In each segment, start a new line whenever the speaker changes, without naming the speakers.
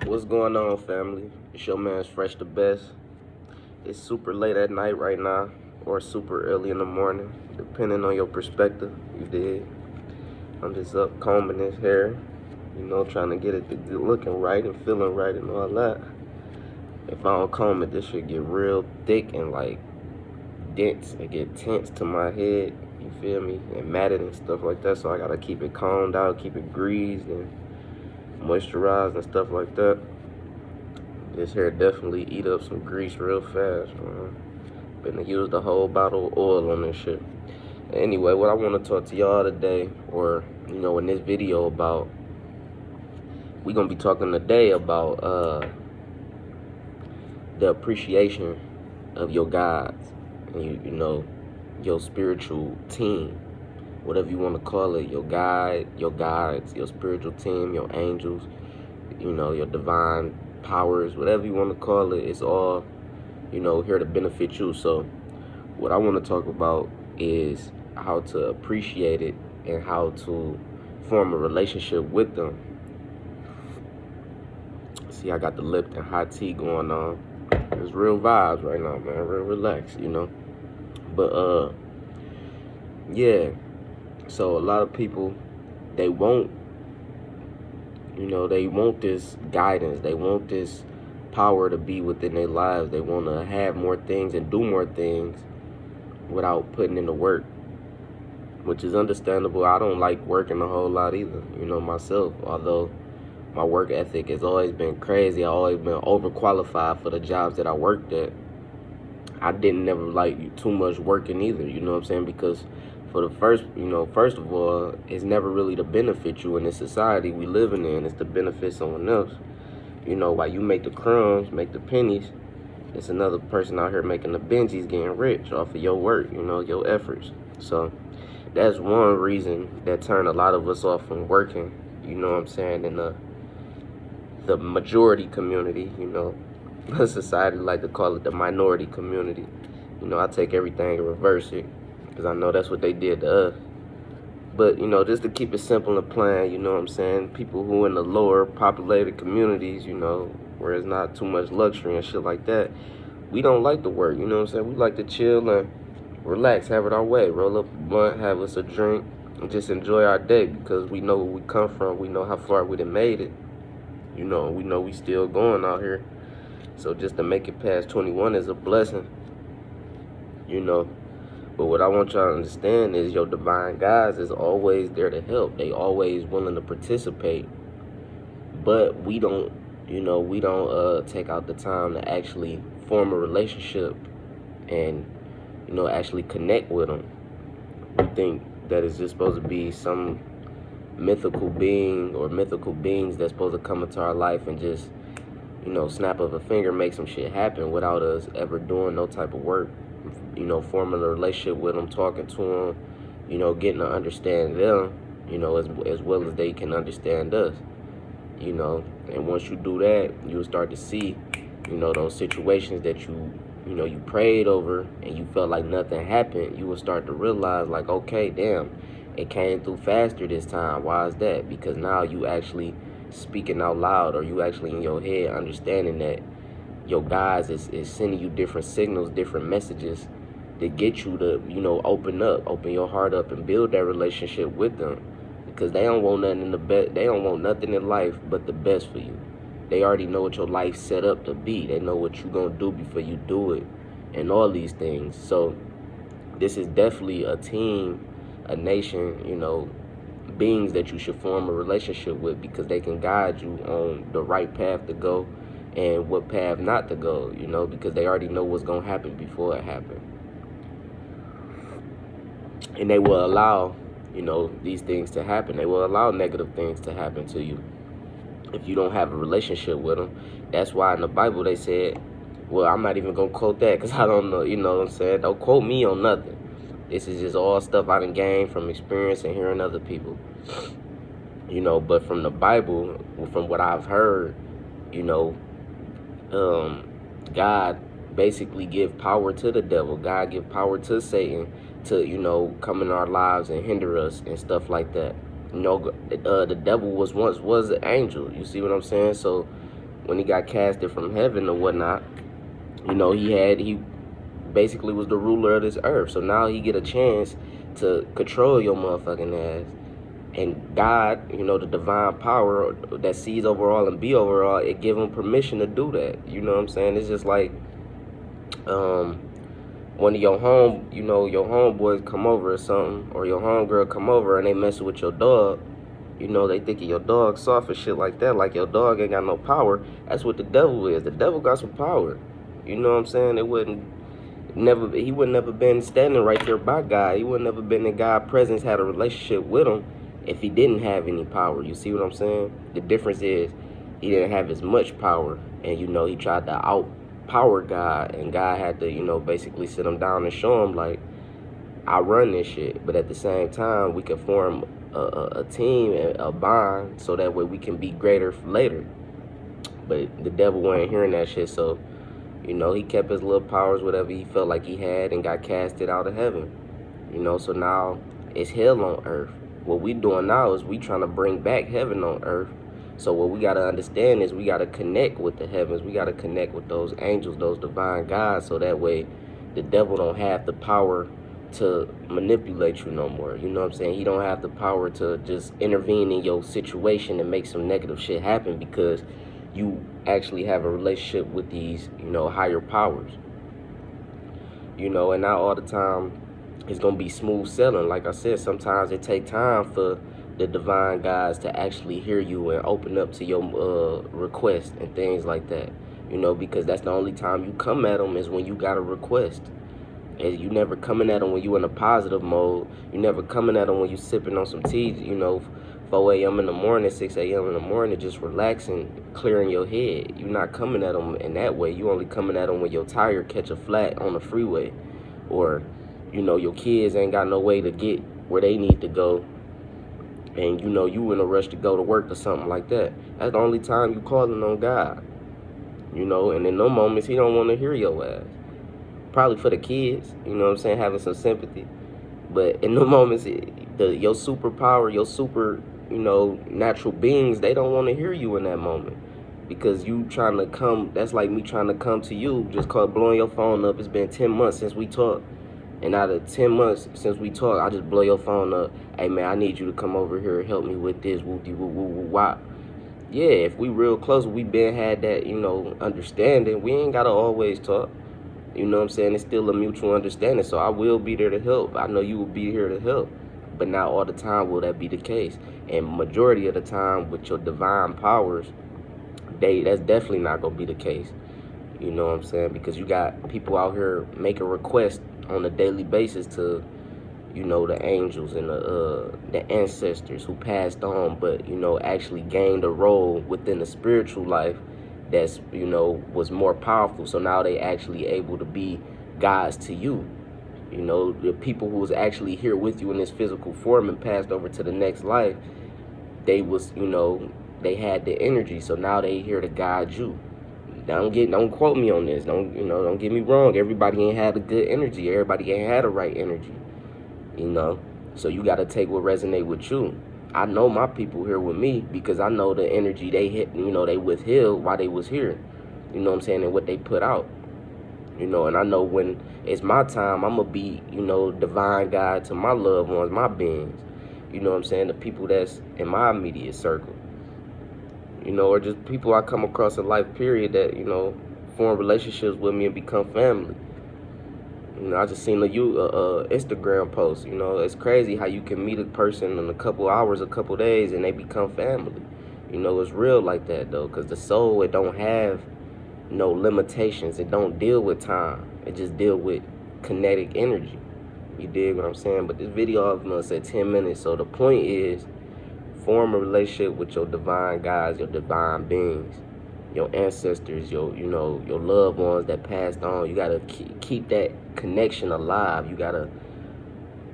What's going on, family? It's your man's Fresh the Best. It's super late at night right now, or super early in the morning, depending on your perspective. You did. I'm just up combing this hair, trying to get it to looking right and feeling right and all that. If I don't comb it, this should get real thick and like dense. It get tense to my head. You feel me? And matted and stuff like that. So I gotta keep it combed out, keep it greased and moisturized and stuff like that. This hair definitely eat up some grease real fast, man. Been use the whole bottle of oil on this shit. Anyway, what I want to talk to y'all today, or in this video about, we gonna be talking today about the appreciation of your gods and your spiritual team, whatever you want to call it, your guides, your spiritual team, your angels, your divine powers, whatever you want to call it. It's all here to benefit you. So what I want to talk about is how to appreciate it and how to form a relationship with them. See, I got the Lipton hot tea going on. It's real vibes right now, man. Real relaxed, But yeah. So a lot of people, they want this guidance. They want this power to be within their lives. They want to have more things and do more things without putting in the work, which is understandable. I don't like working a whole lot either, myself. Although my work ethic has always been crazy. I've always been overqualified for the jobs that I worked at. I didn't never like too much working either, you know what I'm saying? Because for the first of all, it's never really to benefit you in this society we living in. It's to benefit someone else. While you make the crumbs, make the pennies, it's another person out here making the Benjis getting rich off of your work, your efforts. So that's one reason that turned a lot of us off from working, you know what I'm saying, in the majority community, society like to call it the minority community. I take everything and reverse it because I know that's what they did to us. But, just to keep it simple and plain, what I'm saying, people who in the lower populated communities, where it's not too much luxury and shit like that, we don't like to work, what I'm saying? We like to chill and relax, have it our way, roll up a blunt, have us a drink, and just enjoy our day because we know where we come from. We know how far we done made it. We know we still going out here. So just to make it past 21 is a blessing, But what I want y'all to understand is your divine guides is always there to help. They always willing to participate. But we don't take out the time to actually form a relationship and, actually connect with them. We think that it's just supposed to be some mythical being or mythical beings that's supposed to come into our life and just, snap of a finger, make some shit happen without us ever doing no type of work. Forming a relationship with them, talking to them, getting to understand them, as well as they can understand us, And once you do that, you'll start to see, those situations that you prayed over and you felt like nothing happened. You will start to realize, like, okay, damn, it came through faster this time. Why is that? Because now you actually speaking out loud, or you actually in your head understanding that your guides is sending you different signals, different messages to get you to, open your heart up and build that relationship with them. Because they don't want nothing they don't want nothing in life but the best for you. They already know what your life's set up to be. They know what you're gonna do before you do it and all these things. So this is definitely a team, a nation, beings that you should form a relationship with because they can guide you on the right path to go and what path not to go, because they already know what's going to happen before it happens. And they will allow, these things to happen. They will allow negative things to happen to you if you don't have a relationship with them. That's why in the Bible they said, well, I'm not even going to quote that because I don't know, what I'm saying? Don't quote me on nothing. This is just all stuff I done gained from experience and hearing other people. But from the Bible, from what I've heard, God basically give power to the devil. God give power to Satan to, come in our lives and hinder us and stuff like that. The devil was once an angel. You see what I'm saying? So when he got casted from heaven or whatnot, he basically was the ruler of this earth. So now he get a chance to control your motherfucking ass. And God, the divine power that sees over all and be over all, it give him permission to do that. You know what I'm saying? It's just like um, one of your homeboys come over or something, or your homegirl come over and they mess with your dog. They thinking your dog soft and shit like that, like your dog ain't got no power. That's what the devil is. The devil got some power. You know what I'm saying? He would never been standing right there by God. He would never been in God's presence, had a relationship with him if he didn't have any power. You see what I'm saying? The difference is he didn't have as much power, and he tried to outpower God, and God had to, basically sit him down and show him like, I run this shit, but at the same time we can form a team and a bond so that way we can be greater later. But the devil wasn't hearing that shit, so he kept his little powers, whatever he felt like he had, and got casted out of heaven. So now it's hell on earth. What we doing now is we trying to bring back heaven on earth. So what we got to understand is we got to connect with the heavens. We got to connect with those angels, those divine gods, so that way the devil don't have the power to manipulate you no more. You know what I'm saying? He don't have the power to just intervene in your situation and make some negative shit happen, because you actually have a relationship with these, higher powers. And not all the time it's gonna be smooth sailing. Like I said, sometimes it take time for the divine guys to actually hear you and open up to your request and things like that. Because that's the only time you come at them is when you got a request. And you never coming at them when you in a positive mode. You never coming at them when you sipping on some tea, 4 a.m. in the morning, 6 a.m. in the morning, just relaxing, clearing your head. You're not coming at them in that way. You only coming at them when your tire catch a flat on the freeway, or your kids ain't got no way to get where they need to go, and you in a rush to go to work or something like that. That's the only time you calling on God. And in those moments he don't want to hear your ass. Probably for the kids, having some sympathy. But in the moments, your superpower, your super, natural beings, they don't want to hear you in that moment. Because you trying to come, that's like me trying to come to you, just blowing your phone up. It's been 10 months since we talked. And out of 10 months since we talked, I just blow your phone up. Hey, man, I need you to come over here and help me with this, whoop-de whoop whoop whoop wop. Yeah, if we real close, we been had that, understanding. We ain't got to always talk. You know what I'm saying? It's still a mutual understanding. So I will be there to help. I know you will be here to help. But not all the time will that be the case. And majority of the time with your divine powers, that's definitely not going to be the case. You know what I'm saying? Because you got people out here making requests on a daily basis to, the angels and the ancestors who passed on, but, actually gained a role within the spiritual life that's, was more powerful. So now they actually able to be gods to you. The people who was actually here with you in this physical form and passed over to the next life, they was, they had the energy. So now they here to guide you. Don't quote me on this. Don't get me wrong. Everybody ain't had a good energy. Everybody ain't had the right energy. So you got to take what resonate with you. I know my people here with me because I know the energy they hit, they withheld while they was here. You know what I'm saying? And what they put out. And I know when it's my time, I'm going to be, divine guide to my loved ones, my beings. You know what I'm saying? The people that's in my immediate circle. Or just people I come across in life, period, that, form relationships with me and become family. I just seen a Instagram post. It's crazy how you can meet a person in a couple hours, a couple days, and they become family. It's real like that, though, because the soul, it don't have no limitations. It don't deal with time. It just deal with kinetic energy. You dig what I'm saying? But this video, I'm going to say 10 minutes. So the point is, form a relationship with your divine guides, your divine beings, your ancestors, your loved ones that passed on. You gotta keep that connection alive. You gotta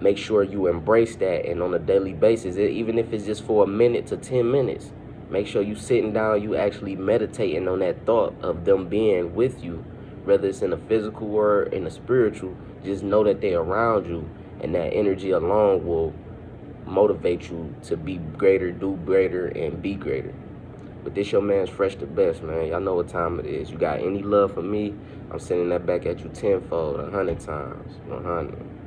make sure you embrace that, and on a daily basis, even if it's just for a minute to 10 minutes, make sure you sitting down, you actually meditating on that thought of them being with you, whether it's in the physical or in the spiritual. Just know that they're around you, and that energy alone will motivate you to be greater, do greater, and be greater. But this your man's Fresh the Best, man. Y'all know what time it is. You got any love for me, I'm sending that back at you tenfold, 100 times, 100.